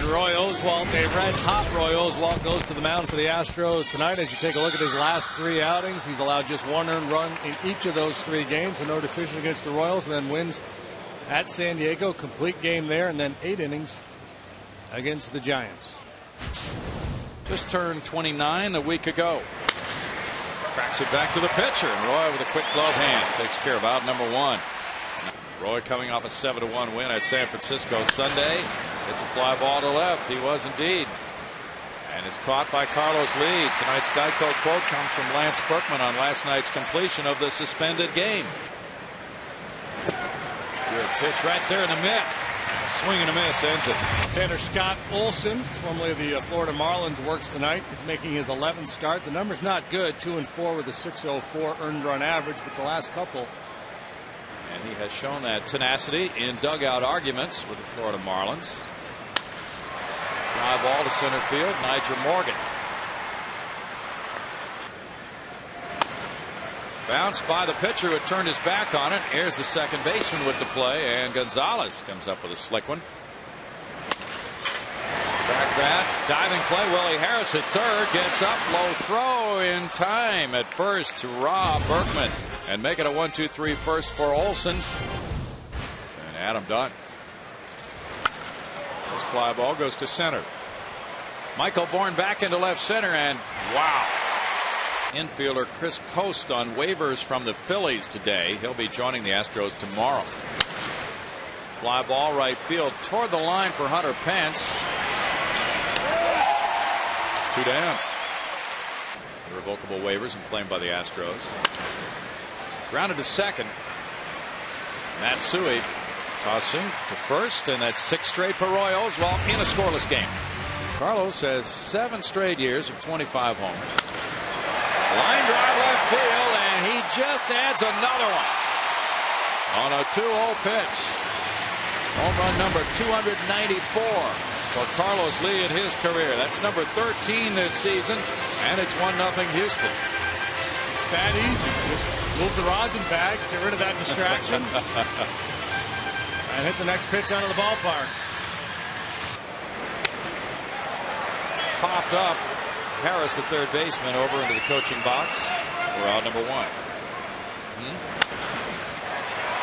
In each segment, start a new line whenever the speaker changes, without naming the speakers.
Roy Oswalt, a red-hot Roy Oswalt, goes to the mound for the Astros tonight. As you take a look at his last 3 outings, he's allowed just 1 earned run in each of those 3 games. A no decision against the Royals, and then wins at San Diego. Complete game there, and then 8 innings against the Giants.
Just turned 29 a week ago. Cracks it back to the pitcher, and Roy with a quick glove hand takes care of out number 1. Roy coming off a 7-1 win at San Francisco Sunday. It's a fly ball to left. He was indeed. And it's caught by Carlos Lee. Tonight's Geico quote comes from Lance Berkman on last night's completion of the suspended game. Good pitch right there in the mitt. Swing and a miss ends it.
Tanner Scott Olson, formerly of the Florida Marlins, works tonight. He's making his 11th start. The number's not good, 2-4 with a 6.04 earned run average, but the last couple.
And he has shown that tenacity in dugout arguments with the Florida Marlins. Fly ball to center field. Nigel Morgan. Bounced by the pitcher who turned his back on it. Here's the second baseman with the play, and Gonzalez comes up with a slick one. Back bat, diving play. Willie Harris at third, gets up, low throw in time at first to Rob Berkman, and make it a 1-2-3 first for Olson and Adam Dunn. This fly ball goes to center. Michael Bourne back into left center, and wow. Infielder Chris Coast on waivers from the Phillies today. He'll be joining the Astros tomorrow. Fly ball right field toward the line for Hunter Pence. 2 down. Irrevocable waivers and claimed by the Astros. Grounded to second. Matsui tossing to first, and that's 6 straight for Roy Oswalt in a scoreless game. Carlos has 7 straight years of 25 homers. Line drive left field, and he just adds another one on a 2-0 pitch. Home run number 294 for Carlos Lee in his career. That's number 13 this season, and it's 1-0 Houston.
It's that easy. Just move the rosin bag, get rid of that distraction, and hit the next pitch out of the ballpark.
Popped up. Harris, the third baseman, over into the coaching box. We're out number 1.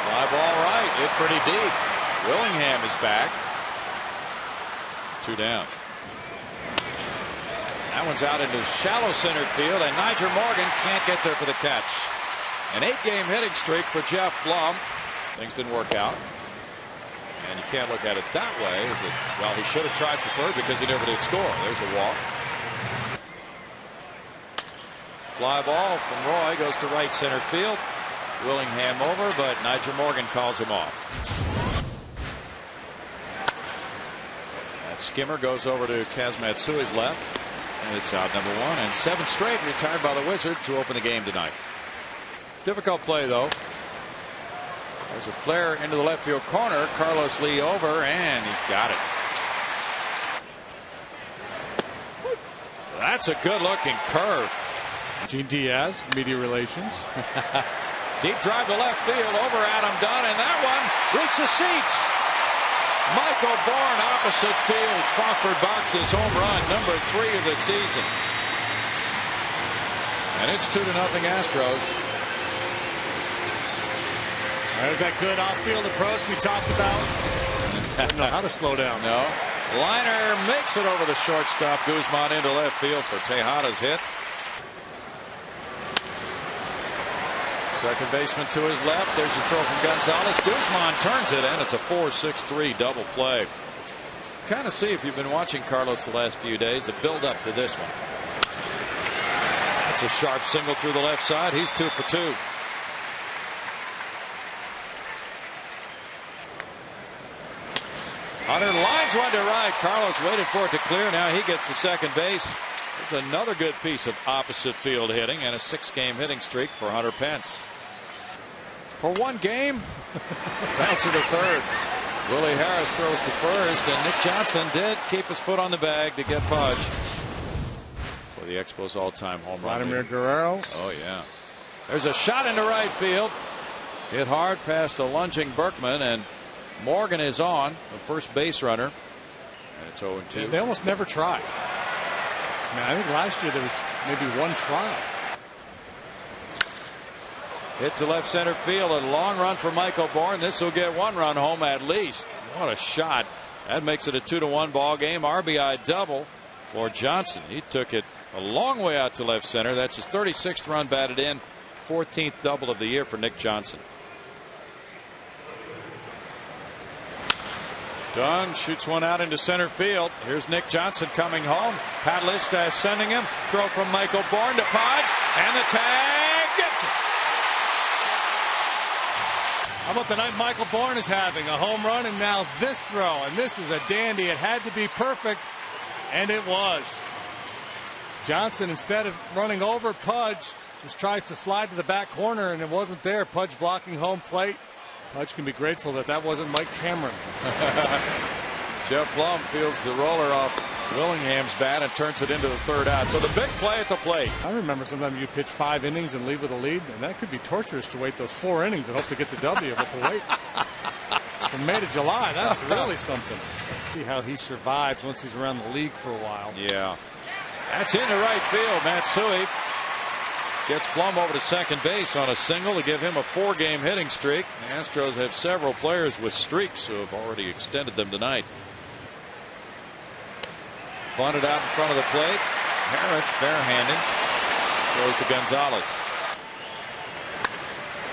Fly ball right, hit pretty deep. Willingham is back. 2 down. That one's out into shallow center field, and Nigel Morgan can't get there for the catch. An 8-game hitting streak for Jeff Blum. Things didn't work out. And you can't look at it that way. Well, he should have tried for third because he never did score. There's a walk. Fly ball from Roy goes to right center field. Willingham over, but Nigel Morgan calls him off. That skimmer goes over to Kaz Matsui's left, and it's out number 1, and 7 straight retired by the Wizard to open the game tonight. Difficult play though. There's a flare into the left field corner. Carlos Lee over, and he's got it. That's a good looking curve.
Gene Diaz, media relations.
Deep drive to left field over Adam Dunn, and that one reached the seats. Michael Bourne opposite field. Crawford boxes home run number 3 of the season. And it's 2-0 Astros.
There's that good off-field approach we talked about. Didn't know how to slow down.
No. Liner makes it over the shortstop. Guzman into left field for Tejada's hit. Second baseman to his left. There's a throw from Gonzalez. Guzman turns it, and it's a 4-6-3 double play. Kind of see, if you've been watching Carlos the last few days, the build up to this one. That's a sharp single through the left side. He's 2 for 2. Hunter lines one to right. Carlos waited for it to clear. Now he gets to second base. It's another good piece of opposite field hitting, and a 6-game hitting streak for Hunter Pence. For 1 game, bouncer to third. Willie Harris throws to first, and Nick Johnson did keep his foot on the bag to get Pudge for the Expos' all-time home run.
Vladimir Guerrero.
Oh yeah. There's a shot into right field. Hit hard past a lunging Berkman, and Morgan is on, the first base runner. And it's 0-2.
They almost never try. I mean, I think last year there was maybe one try.
Hit to left center field. A long run for Michael Bourne. This will get one run home at least. What a shot. That makes it a 2-1 ball game. RBI double for Johnson. He took it a long way out to left center. That's his 36th run batted in. 14th double of the year for Nick Johnson. Dunn shoots one out into center field. Here's Nick Johnson coming home. Paddlista sending him. Throw from Michael Bourne to Podge. And the tag gets it.
How about the night Michael Bourne is having? A home run and now this throw. And this is a dandy. It had to be perfect. And it was. Johnson, instead of running over Pudge, just tries to slide to the back corner, and it wasn't there. Pudge blocking home plate. Pudge can be grateful that that wasn't Mike Cameron.
Jeff Blum fields the roller off Willingham's bat and turns it into the third out. So the big play at the plate.
I remember sometimes you pitch 5 innings and leave with a lead, and that could be torturous to wait those 4 innings and hope to get the W, but to wait from May to July, that's really something. See how he survives once he's around the league for a while.
Yeah. That's into right field. Matsui gets Blum over to second base on a single to give him a 4-game hitting streak. The Astros have several players with streaks who have already extended them tonight. Bunted out in front of the plate. Harris barehanded. Goes to Gonzalez.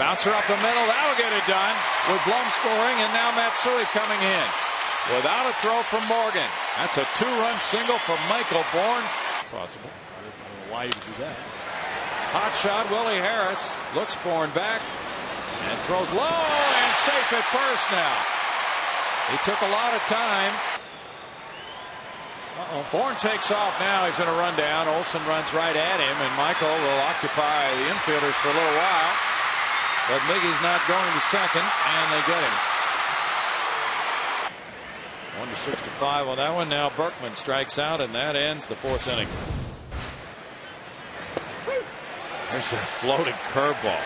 Bouncer up the middle. That'll get it done. With Blum scoring and now Matsui coming in. Without a throw from Morgan. That's a 2-run single from Michael Bourne.
Possible. I don't know why you would do that.
Hot shot, Willie Harris looks Bourne back and throws low and safe at first now. He took a lot of time. Bourne takes off now. He's in a rundown. Olsen runs right at him, and Michael will occupy the infielders for a little while. But Miggy's not going to second, and they get him. 1-6-5 on that one. Now Berkman strikes out, and that ends the 4th inning. There's a floating curveball.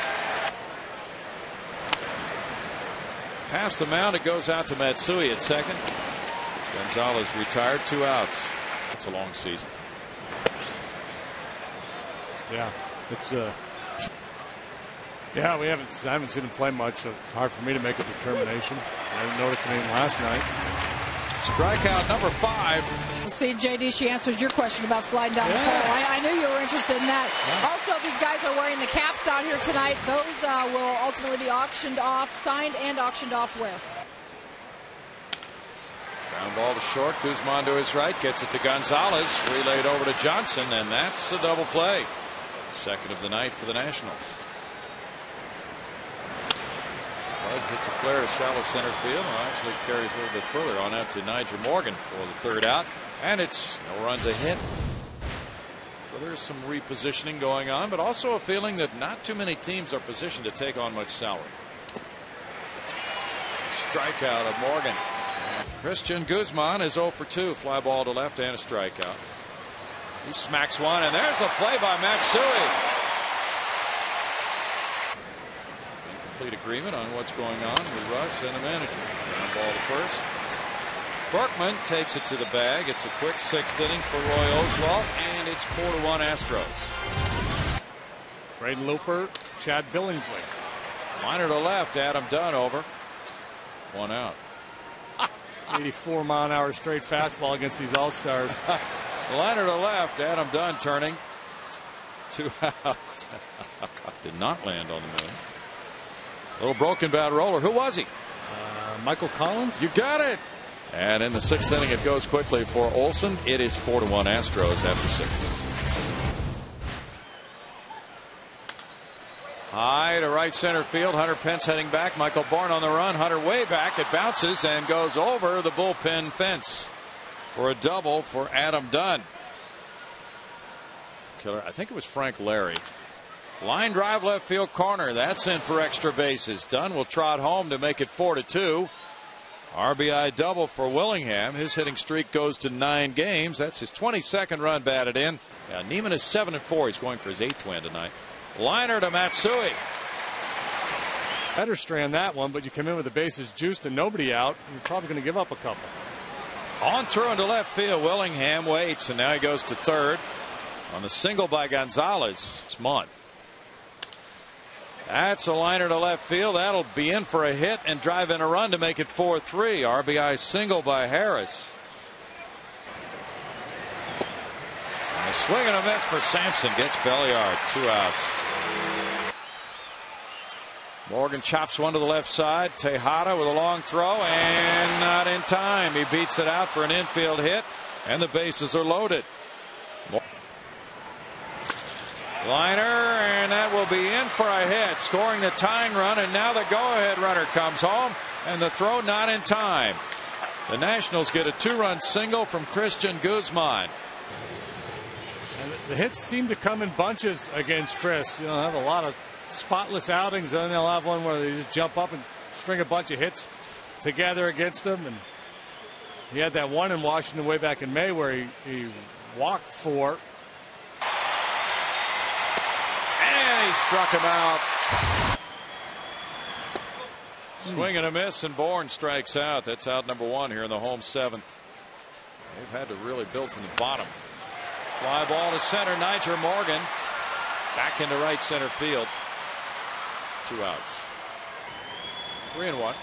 Past the mound, it goes out to Matsui at second. Gonzalez retired, 2 outs. It's a long season.
Yeah, it's yeah, I haven't seen him play much, so it's hard for me to make a determination. I didn't notice anything last night.
Strikeout number 5.
See, JD, she answered your question about sliding down the pole. I knew you were interested in that. Yeah. Also, these guys are wearing the caps out here tonight. Those will ultimately be auctioned off, signed and auctioned off with.
Ground ball to short. Guzman to his right. Gets it to Gonzalez. Relayed over to Johnson, and that's a double play. Second of the night for the Nationals. Pudge hits a flare to shallow center field. Actually carries a little bit further on out to Nigel Morgan for the 3rd out. And it's no runs a hit. So there's some repositioning going on, but also a feeling that not too many teams are positioned to take on much salary. Strikeout of Morgan. Christian Guzman is 0 for 2. Fly ball to left and a strikeout. He smacks one, and there's a play by Matsui. Complete agreement on what's going on with Russ and the manager. Ground ball to first. Berkman takes it to the bag. It's a quick 6th inning for Roy Oswalt, and it's 4-1 Astros.
Braden Looper, Chad Billingsley.
Liner to left, Adam Dunn over. 1 out.
84-mile-an-hour straight fastball against these All-Stars.
Liner to left, Adam Dunn turning. 2 outs. Did not land on the moon. Little broken bat roller. Who was he?
Michael Collins.
You got it. And in the 6th inning, it goes quickly for Olsen. It is 4-1 Astros after 6. High to right center field. Hunter Pence heading back. Michael Bourne on the run. Hunter way back. It bounces and goes over the bullpen fence for a double for Adam Dunn. Killer. I think it was Frank Larry. Line drive left field corner. That's in for extra bases. Dunn will trot home to make it 4-2. RBI double for Willingham. His hitting streak goes to 9 games. That's his 22nd run batted in. Yeah, Neiman is 7-4. He's going for his 8th win tonight. Liner to Matsui.
Better strand that one, but you come in with the bases juiced and nobody out. You're probably going to give up a couple.
On through into left field. Willingham waits, and now he goes to third on the single by Gonzalez. It's Month. That's a liner to left field. That'll be in for a hit and drive in a run to make it 4-3. RBI single by Harris. And a swing and a miss for Sampson. Gets Belliard. 2 outs. Morgan chops one to the left side. Tejada with a long throw and not in time. He beats it out for an infield hit, and the bases are loaded. Liner, and that will be in for a hit, scoring the tying run, and now the go-ahead runner comes home, and the throw not in time. The Nationals get a 2-run single from Christian Guzman.
And the hits seem to come in bunches against Chris. You know, have a lot of spotless outings, and then they'll have one where they just jump up and string a bunch of hits together against him. And he had that one in Washington way back in May where he walked 4.
And he struck him out. Swing and a miss, and Bourne strikes out. That's out number 1 here in the home 7th. They've had to really build from the bottom. Fly ball to center. Niger Morgan back into right center field. 2 outs. 3-1.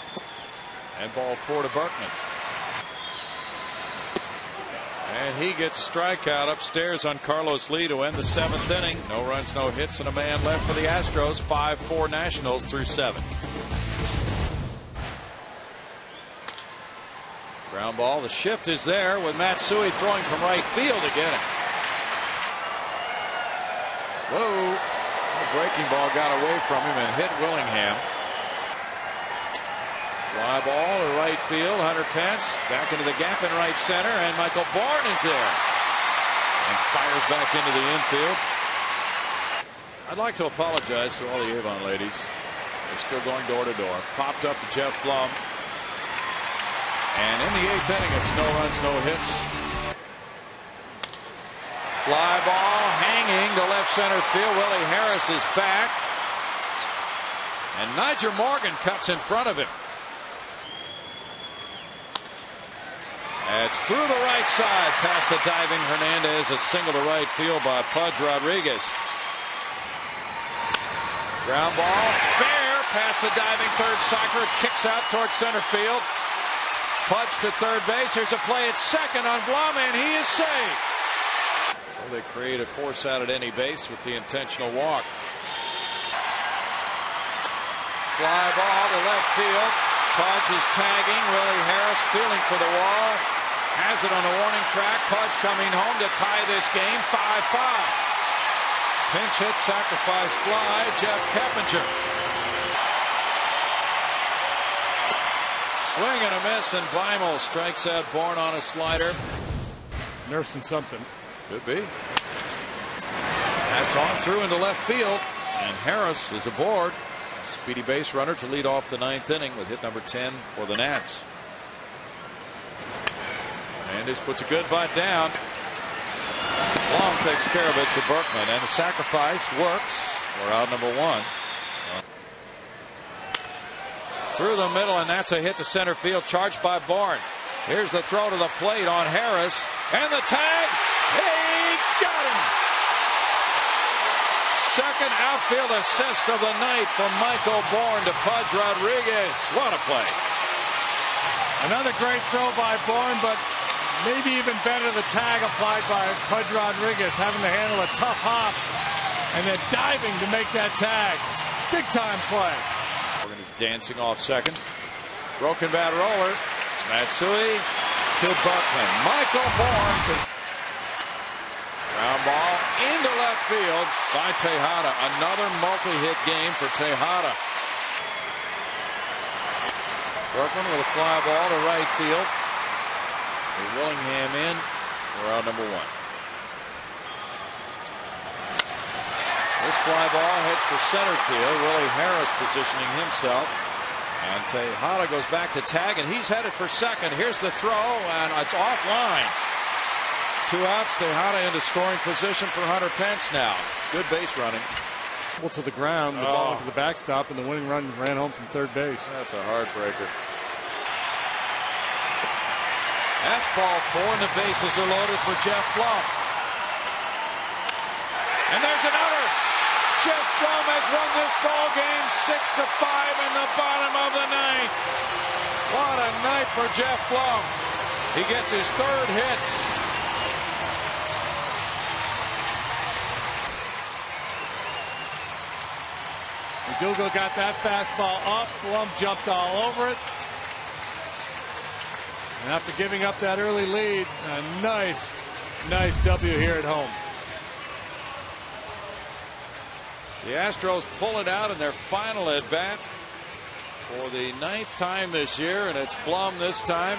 And ball 4 to Berkman. And he gets a strikeout upstairs on Carlos Lee to end the 7th inning. No runs, no hits, and a man left for the Astros. 5-4 Nationals through 7. Ground ball. The shift is there with Matsui throwing from right field to get him. Whoa. The breaking ball got away from him and hit Willingham. Fly ball to right field. Hunter Pence back into the gap in right center, and Michael Bourne is there and fires back into the infield. I'd like to apologize to all the Avon ladies. They're still going door to door. Popped up to Jeff Blum, and in the 8th inning it's no runs, no hits. Fly ball hanging to left center field. Willie Harris is back, and Niger Morgan cuts in front of him. It's through the right side past the diving Hernandez. A single to right field by Pudge Rodriguez. Ground ball fair past the diving third Cypher. Kicks out towards center field. Pudge to third base. Here's a play at second on Blum, and he is safe. So they create a force out at any base with the intentional walk. Fly ball to left field. Pudge is tagging. Willie Harris feeling for the wall. Has it on the warning track. Pudge coming home to tie this game. 5-5. Pinch hit, sacrifice fly. Jeff Keppinger. Swing and a miss, and Beimel strikes out Bourne on a slider.
Nursing something.
Could be. That's on through into left field, and Harris is aboard. Speedy base runner to lead off the 9th inning with hit number 10 for the Nats. Hernandez puts a good bunt down. Long takes care of it to Berkman, and the sacrifice works. We're out number 1. Through the middle, and that's a hit to center field, charged by Bourne. Here's the throw to the plate on Harris, and the tag. He got him. Second outfield assist of the night from Michael Bourne to Pudge Rodriguez. What a play.
Another great throw by Bourne, but maybe even better the tag applied by Pudge Rodriguez, having to handle a tough hop and then diving to make that tag. Big time play.
Morgan is dancing off second. Broken bat roller. Matsui to Buckman. Michael Bourne. Ground ball into left field by Tejada. Another multi-hit game for Tejada. Berkman with a fly ball to right field. Willingham in for out number 1. This fly ball heads for center field. Willie Harris positioning himself. And Tejada goes back to tag, and he's headed for second. Here's the throw, and it's offline. 2 outs. Tejada into scoring position for Hunter Pence now. Good base running.
To the ground, the ball went to the backstop, and the winning run ran home from third base.
That's a heartbreaker. That's ball 4, and the bases are loaded for Jeff Blum. And there's another. Jeff Blum has won this ball game 6-5 in the bottom of the ninth. What a night for Jeff Blum. He gets his 3rd hit.
McDougal got that fastball up. Blum jumped all over it. And after giving up that early lead, a nice W here at home.
The Astros pull it out in their final at bat for the 9th time this year, and it's Blum this time.